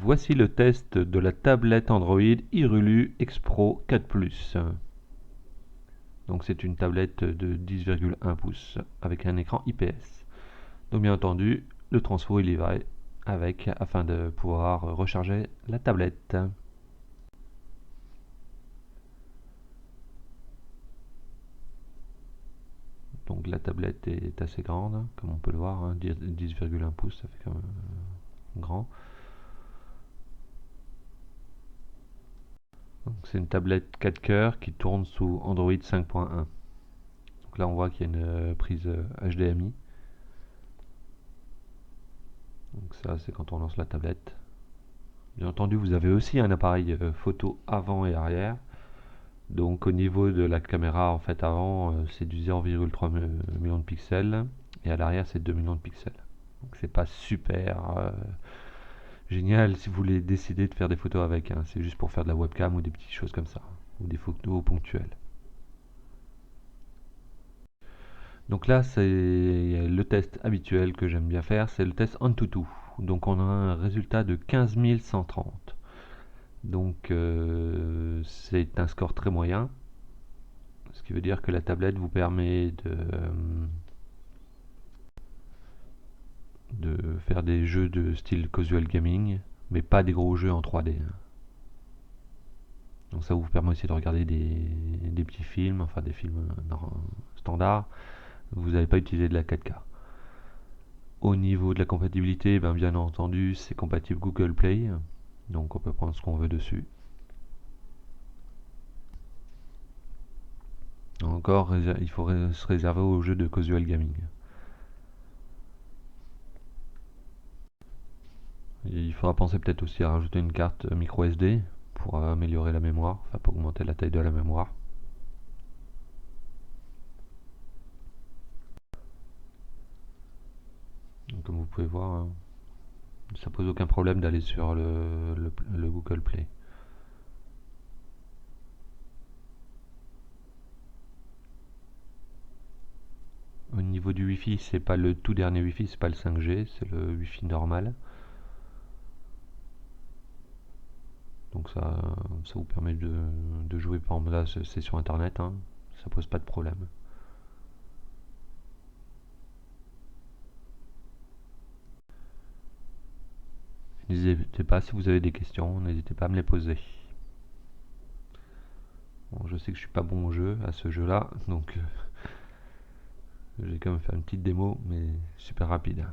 Voici le test de la tablette Android Irulu X Pro 4 Plus. Donc c'est une tablette de 10,1 pouces avec un écran IPS. Donc bien entendu, le transfo il y va avec afin de pouvoir recharger la tablette. Donc la tablette est assez grande, comme on peut le voir, hein, 10,1 pouces, ça fait quand même grand. C'est une tablette 4 cœurs qui tourne sous Android 5.1. Donc là on voit qu'il y a une prise HDMI. Donc ça c'est quand on lance la tablette. Bien entendu vous avez aussi un appareil photo avant et arrière. Donc au niveau de la caméra en fait avant c'est du 0,3 million de pixels et à l'arrière c'est 2 millions de pixels. Donc c'est pas super génial si vous voulez décider de faire des photos avec, hein. C'est juste pour faire de la webcam ou des petites choses comme ça, ou des photos ponctuelles. Donc là c'est le test habituel que j'aime bien faire, c'est le test Antutu. Donc on a un résultat de 15 130. Donc c'est un score très moyen, ce qui veut dire que la tablette vous permet de faire des jeux de style casual gaming, mais pas des gros jeux en 3D. Donc ça vous permet aussi de regarder des petits films, enfin des films standards. Vous n'avez pas utilisé de la 4K. Au niveau de la compatibilité, bien entendu, c'est compatible Google Play, donc on peut prendre ce qu'on veut dessus. Encore, il faut se réserver aux jeux de casual gaming. Et il faudra penser peut-être aussi à rajouter une carte micro SD pour améliorer la mémoire, enfin pour augmenter la taille de la mémoire. Donc, comme vous pouvez voir, hein, ça pose aucun problème d'aller sur le Google Play. Au niveau du Wi-Fi, c'est pas le tout dernier Wi-Fi, c'est pas le 5G, c'est le Wi-Fi normal. Donc ça vous permet de jouer, par exemple là c'est sur internet, hein, ça pose pas de problème. N'hésitez pas, si vous avez des questions, n'hésitez pas à me les poser. Bon, je sais que je suis pas bon au jeu, à ce jeu là, donc j'ai quand même fait une petite démo, mais super rapide.